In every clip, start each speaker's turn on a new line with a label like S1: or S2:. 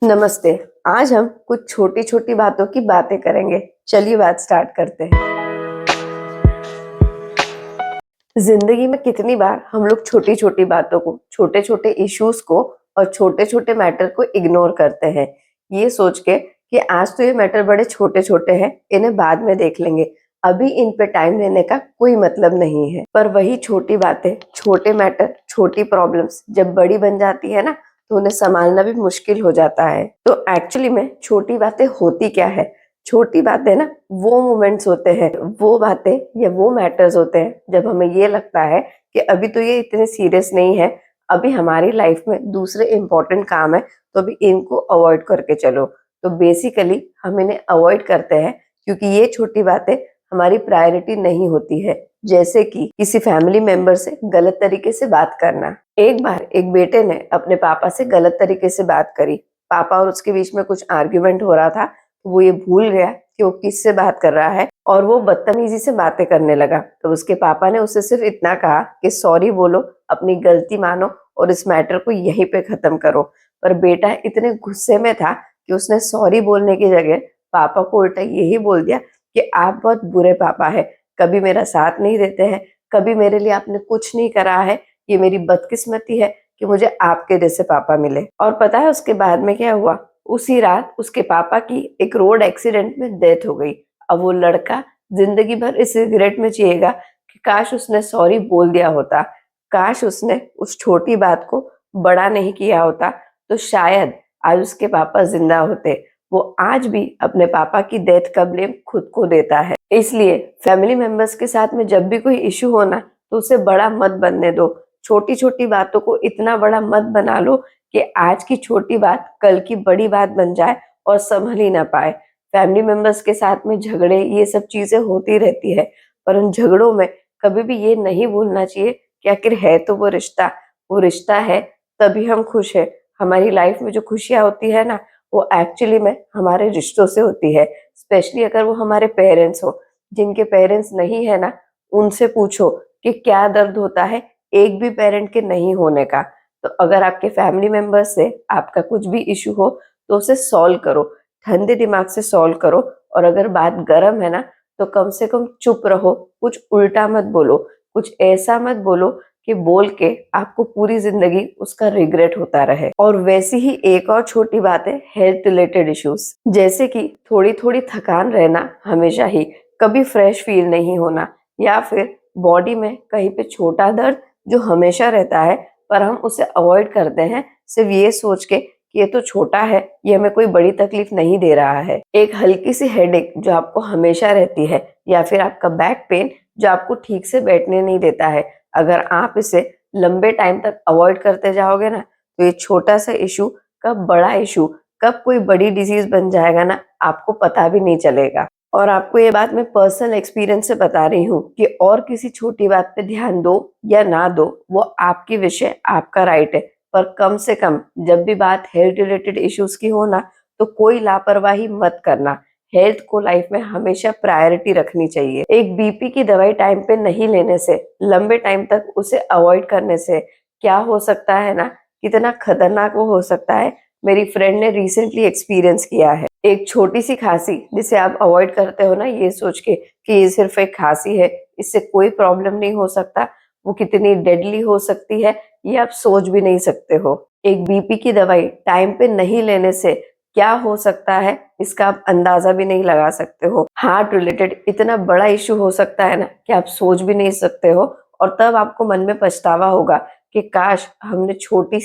S1: नमस्ते। आज हम कुछ छोटी छोटी बातों की बातें करेंगे। चलिए बात स्टार्ट करते हैं। जिंदगी में कितनी बार हम लोग छोटी छोटी बातों को, छोटे छोटे इश्यूज को और छोटे छोटे मैटर को इग्नोर करते हैं, ये सोच के कि आज तो ये मैटर बड़े छोटे छोटे हैं, इन्हें बाद में देख लेंगे, अभी इन पे टाइम लेने का कोई मतलब नहीं है। पर वही छोटी बातें, छोटे मैटर, छोटी प्रॉब्लम्स जब बड़ी बन जाती है ना, तो उन्हें संभालना भी मुश्किल हो जाता है। तो एक्चुअली में छोटी बातें होती क्या है? छोटी बातें ना वो मोमेंट्स होते हैं, वो बातें या वो मैटर्स होते हैं जब हमें ये लगता है कि अभी तो ये इतने सीरियस नहीं है, अभी हमारी लाइफ में दूसरे इंपॉर्टेंट काम है, तो अभी इनको अवॉइड करके चलो। तो बेसिकली हम इन्हें अवॉइड करते हैं क्योंकि ये छोटी बातें हमारी प्रायोरिटी नहीं होती है। जैसे कि किसी फैमिली मेंबर से गलत तरीके से बात करना। एक बार एक बेटे ने अपने पापा से गलत तरीके से बात करी। पापा और उसके बीच में कुछ आर्ग्यूमेंट हो रहा था, तो वो ये भूल गया कि वो किससे बात कर रहा है और वो बदतमीजी से बातें करने लगा। तो उसके पापा ने उसे सिर्फ इतना कहा कि सॉरी बोलो, अपनी गलती मानो और इस मैटर को यहीं पे खत्म करो। पर बेटा इतने गुस्से में था कि उसने सॉरी बोलने की जगह पापा को उल्टा यही बोल दिया कि आप बहुत बुरे पापा है, कभी मेरा साथ नहीं देते हैं, कभी मेरे लिए आपने कुछ नहीं करा है, ये मेरी बदकिस्मती है कि मुझे आपके जैसे पापा मिले। और पता है उसके बाद में क्या हुआ? उसी रात उसके पापा की एक रोड एक्सीडेंट में डेथ हो गई। अब वो लड़का जिंदगी भर इस रिग्रेट में जिएगा कि काश उसने सॉरी बोल दिया होता, काश उसने उस छोटी बात को बड़ा नहीं किया होता, तो शायद आज उसके पापा जिंदा होते। वो आज भी अपने पापा की डेथ का ब्लेम खुद को देता है। इसलिए फैमिली मेंबर्स के साथ में जब भी कोई इशू हो ना, तो उसे बड़ा मत बनने दो। छोटी छोटी बातों को इतना बड़ा मत बना लो कि आज की छोटी बात कल की बड़ी बात बन जाए और संभल ही ना पाए। फैमिली मेंबर्स के साथ में झगड़े, ये सब चीजें होती रहती है, पर उन झगड़ों में कभी भी ये नहीं भूलना चाहिए कि आखिर है तो वो रिश्ता है, तभी हम खुश है। हमारी लाइफ में जो खुशियां होती है ना, वो एक्चुअली में हमारे रिश्तों से होती है। स्पेशली अगर वो हमारे पेरेंट्स हो। जिनके पेरेंट्स नहीं है ना, उनसे पूछो कि क्या दर्द होता है एक भी पेरेंट के नहीं होने का। तो अगर आपके फैमिली मेंबर्स से आपका कुछ भी इशू हो, तो उसे सॉल्व करो, ठंडे दिमाग से सॉल्व करो। और अगर बात गर्म है ना, तो कम से कम चुप रहो, कुछ उल्टा मत बोलो, कुछ ऐसा मत बोलो कि बोल के आपको पूरी जिंदगी उसका रिग्रेट होता रहे। और वैसी ही एक और छोटी बात है, हेल्थ रिलेटेड इश्यूज, जैसे कि थोड़ी थोड़ी थकान रहना हमेशा ही, कभी फ्रेश फील नहीं होना, या फिर बॉडी में कहीं पे छोटा दर्द जो हमेशा रहता है, पर हम उसे अवॉइड करते हैं सिर्फ ये सोच के कि ये तो छोटा है, ये हमें कोई बड़ी तकलीफ नहीं दे रहा है। एक हल्की सी हेडेक जो आपको हमेशा रहती है, या फिर आपका बैक पेन जो आपको ठीक से बैठने नहीं देता है, अगर आप इसे लंबे टाइम तक अवॉइड करते जाओगे ना, तो ये छोटा सा इशू कब बड़ा इशू, कब कोई बड़ी डिजीज बन जाएगा ना, आपको पता भी नहीं चलेगा। और आपको ये बात मैं पर्सनल एक्सपीरियंस से बता रही हूँ कि और किसी छोटी बात पे ध्यान दो या ना दो, वो आपकी विषय, आपका राइट है। पर कम से कम जब भी बात हेल्थ रिलेटेड इश्यूज की हो ना, तो कोई लापरवाही मत करना। हेल्थ को लाइफ में हमेशा प्रायोरिटी रखनी चाहिए। एक बीपी की दवाई टाइम पे नहीं लेने से, लंबे टाइम तक उसे अवॉइड करने से क्या हो सकता है ना, कितना खतरनाक वो हो सकता है, मेरी फ्रेंड ने रिसेंटली एक्सपीरियंस किया है। एक छोटी सी खांसी जिसे आप अवॉइड करते हो ना, ये सोच के कि ये सिर्फ एक खांसी है, इससे कोई प्रॉब्लम नहीं हो सकता, वो कितनी डेडली हो सकती है ये आप सोच भी नहीं सकते हो। एक बीपी की दवाई टाइम पे नहीं लेने से क्या हो सकता है, इसका आप अंदाजा भी नहीं लगा सकते हो। हार्ट रिलेटेड इतना बड़ा इश्यू हो सकता है ना कि आप सोच भी नहीं सकते हो। और तब आपको मन में पछतावा होगा कि काश हमने छोटी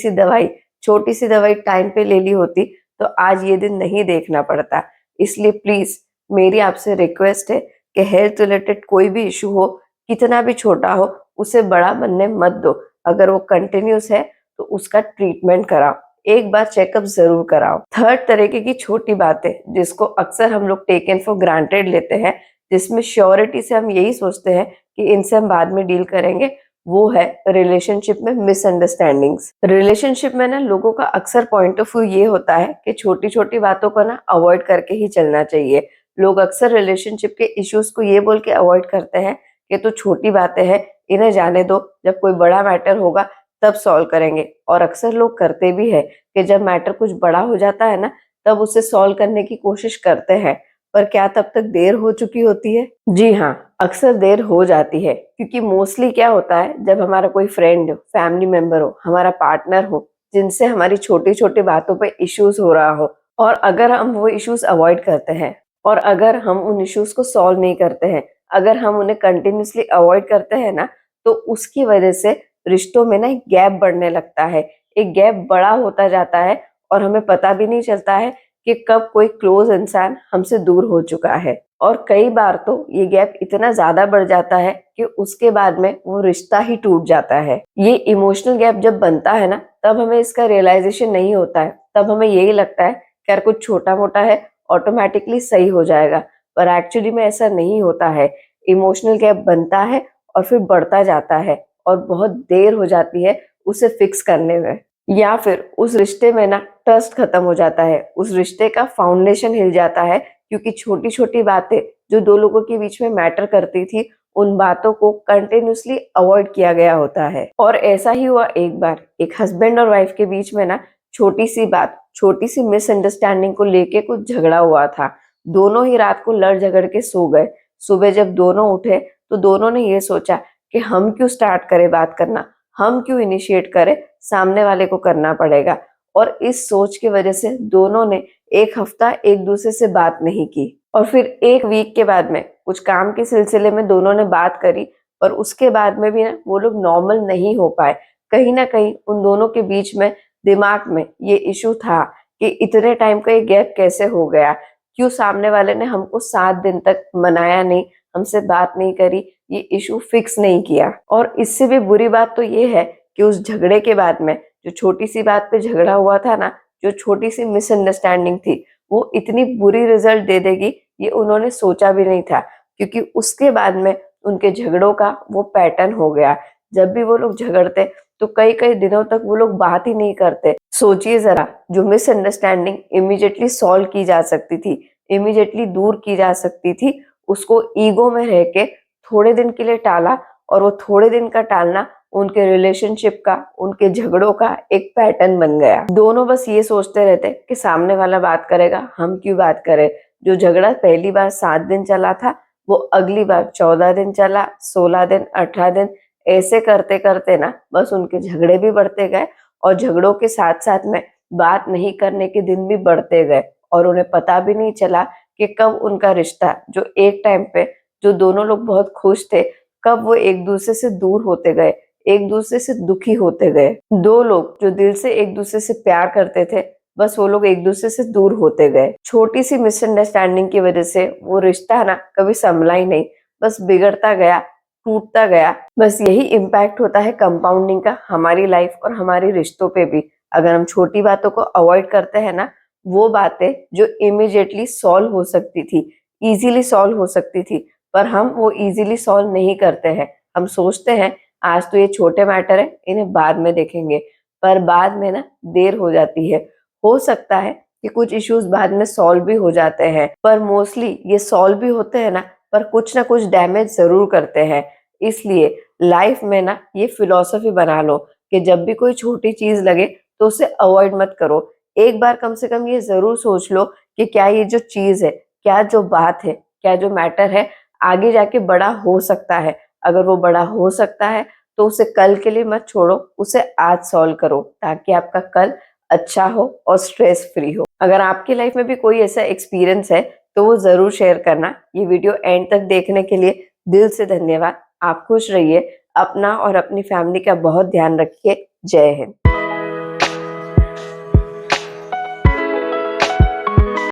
S1: सी दवाई टाइम पे ले ली होती, तो आज ये दिन नहीं देखना पड़ता। इसलिए प्लीज मेरी आपसे रिक्वेस्ट है कि हेल्थ रिलेटेड कोई भी इशू हो, कितना भी छोटा हो, उसे बड़ा बनने मत दो। अगर वो कंटिन्यूस है तो उसका ट्रीटमेंट कराओ, एक बार चेकअप जरूर कराओ। थर्ड तरीके की छोटी बातें जिसको अक्सर हम लोग टेकन फॉर ग्रांटेड लेते हैं, जिसमें श्योरिटी से हम यही सोचते हैं कि इनसे हम बाद में डील करेंगे, वो है रिलेशनशिप में मिसअंडरस्टैंडिंग्स। रिलेशनशिप में ना लोगों का अक्सर पॉइंट ऑफ व्यू ये होता है कि छोटी छोटी बातों को ना अवॉइड करके ही चलना चाहिए। लोग अक्सर रिलेशनशिप के इश्यूज को ये बोल के अवॉइड करते हैं कि तो छोटी बातें हैं, इन्हें जाने दो, जब कोई बड़ा मैटर होगा तब सॉल्व करेंगे। और अक्सर लोग करते भी है कि जब मैटर कुछ बड़ा हो जाता है ना, तब उसे सॉल्व करने की कोशिश करते हैं, पर क्या तब तक देर हो चुकी होती है? जी हाँ, अक्सर देर हो जाती है, क्योंकि मोस्टली क्या होता है, जब हमारा कोई फ्रेंड, फैमिली मेंबर हो, हमारा पार्टनर हो, जिनसे हमारी छोटी-छोटी बातों पे इश्यूज हो रहा हो, और अगर हम वो इश्यूज अवॉइड करते हैं, और अगर हम उन इश्यूज को सॉल्व नहीं करते हैं, अगर हम उन्हें कंटिन्यूअसली अवॉइड करते हैं ना, तो उसकी वजह से रिश्तों में ना एक गैप बढ़ने लगता है। एक गैप बड़ा होता जाता है और हमें पता भी नहीं चलता है कि कब कोई क्लोज इंसान हमसे दूर हो चुका है। और कई बार तो ये गैप इतना ज़्यादा बढ़ जाता है कि उसके बाद में वो रिश्ता ही टूट जाता है। ये इमोशनल गैप जब बनता है ना, तब हमें इसका रियलाइज़ेशन नहीं होता है। तब हमें यही लगता है कि यार कुछ छोटा-मोटा है, ऑटोमैटिकली सही हो जाएगा। पर एक्चुअली में ऐसा नहीं होता है। इमोशनल गैप बनता है और फिर बढ़ता जाता है और बहुत देर हो जाती है उसे फिक्स करने में। या फिर उस रिश्ते में ना ट्रस्ट खत्म हो जाता है, उस रिश्ते का फाउंडेशन हिल जाता है, क्योंकि छोटी-छोटी बातें जो 2 लोगों के बीच में मैटर करती थी, उन बातों को कंटिन्यूअसली अवॉइड किया गया होता है। और ऐसा ही हुआ एक बार, एक हस्बैंड और वाइफ के बीच में ना छोटी-सी बात, छोटी-सी मिसअंडरस्टैंडिंग को लेके कुछ झगड़ा हुआ था। दोनों ही रात को लड़ झगड़ के सो गए। सुबह जब दोनों उठे, तो दोनों ने ये सोचा कि हम क्यों स्टार्ट करें बात करना, हम क्यों इनिशिएट करें, सामने वाले को करना पड़ेगा। और इस सोच की वजह से दोनों ने 1 हफ्ता एक दूसरे से बात नहीं की। और फिर 1 वीक के बाद में कुछ काम के सिलसिले में दोनों ने बात करी, पर उसके बाद में भी ना वो लोग नॉर्मल नहीं हो पाए। कहीं न कहीं उन दोनों के बीच में दिमाग में ये इश्यू था कि इतने टाइम का ये गैप कैसे हो गया? क्यों सामने वाले ने हमको 7 दिन तक मनाया नहीं, हमसे बात नहीं करी, ये इश्यू फिक्स नहीं किया। और इससे भी बुरी बात तो ये है कि उस झगड़े के बाद में जो छोटी-सी बात पे झगड़ा हुआ था ना, जो छोटी-सी मिसअंडरस्टैंडिंग थी, वो इतनी बुरी रिजल्ट दे देगी, ये उन्होंने सोचा भी नहीं था। क्योंकि उसके बाद में उनके झगड़ों का वो पैटर्न हो गया। जब भी वो लोग झगड़ते, तो कई-कई दिनों तक वो लोग बात ही नहीं करते। सोचिए ज़रा, जो मिसअंडरस्टैंडिंग इमीडिएटली सॉल्व की जा सकती थी, इमीडिएटली दूर की जा सकती थी, उसको ईगो में रह के थोड़े दिन के लिए टाला, और वो थोड़े दिन का टालना उनके रिलेशनशिप का, उनके झगड़ों का एक पैटर्न बन गया। दोनों बस ये सोचते रहते कि सामने वाला बात करेगा, हम क्यों बात करें। जो झगड़ा पहली बार 7 दिन चला था, वो अगली बार 14 दिन चला, 16 दिन, 18 दिन, ऐसे करते-करते ना बस उनके झगड़े भी बढ़ते गए, और झगड़ों के साथ-साथ में बात नहीं करने के दिन भी बढ़ते गए, और उन्हें पता भी नहीं चला कि कब उनका रिश्ता, जो एक टाइम पे जो दोनों लोग बहुत खुश थे, कब वो एक-दूसरे से दूर होते गए, एक-दूसरे से दुखी होते गए। 2 लोग जो दिल से एक-दूसरे से प्यार करते थे, बस वो लोग एक-दूसरे से दूर होते गए। छोटी-सी मिसअंडरस्टैंडिंग की वजह से वो रिश्ता ना कभी संभला ही नहीं, बस बिगड़ता गया, टूटता गया। बस यही इम्पैक्ट होता है कंपाउंडिंग का हमारी लाइफ और हमारे रिश्तों पे भी। अगर हम छोटी बातों को अवॉइड करते हैं ना, वो बातें जो इमीडिएटली सॉल्व हो सकती थी, ईज़िली सॉल्व हो सकती थी, पर हम वो ईज़िली सॉल्व नहीं करते हैं। हम सोचते हैं आज तो ये छोटे मैटर है, इन्हें बाद में देखेंगे, पर बाद में ना देर हो जाती है। हो सकता है कि कुछ इश्यूज़ बाद में सॉल्व भी हो जाते हैं, पर मोस्टली ये सॉल्व भी होते हैं ना, पर कुछ ना कुछ डैमेज ज़रूर करते हैं। इसलिए लाइफ में ना ये फिलॉसफी बना लो कि जब भी कोई छोटी चीज़ लगे, तो उसे अवॉइड मत करो। एक बार कम से कम ये ज़रूर सोच लो कि क्या ये जो चीज़ है, क्या जो बात है, क्या जो मैटर है, आगे जाके बड़ा हो सकता है। अगर वो बड़ा हो सकता है, तो उसे कल के लिए मत छोड़ो, उसे आज सॉल्व करो, ताकि आपका कल अच्छा हो और स्ट्रेस फ्री हो। अगर आपकी लाइफ में भी कोई ऐसा एक्सपीरियंस है, तो वो ज़रूर शेयर करना। ये वीडियो एंड तक देखने के लिए दिल से धन्यवाद। आप खुश रहिए, अपना और अपनी फैमिली का बहुत ध्यान रखिए। जय हिंद।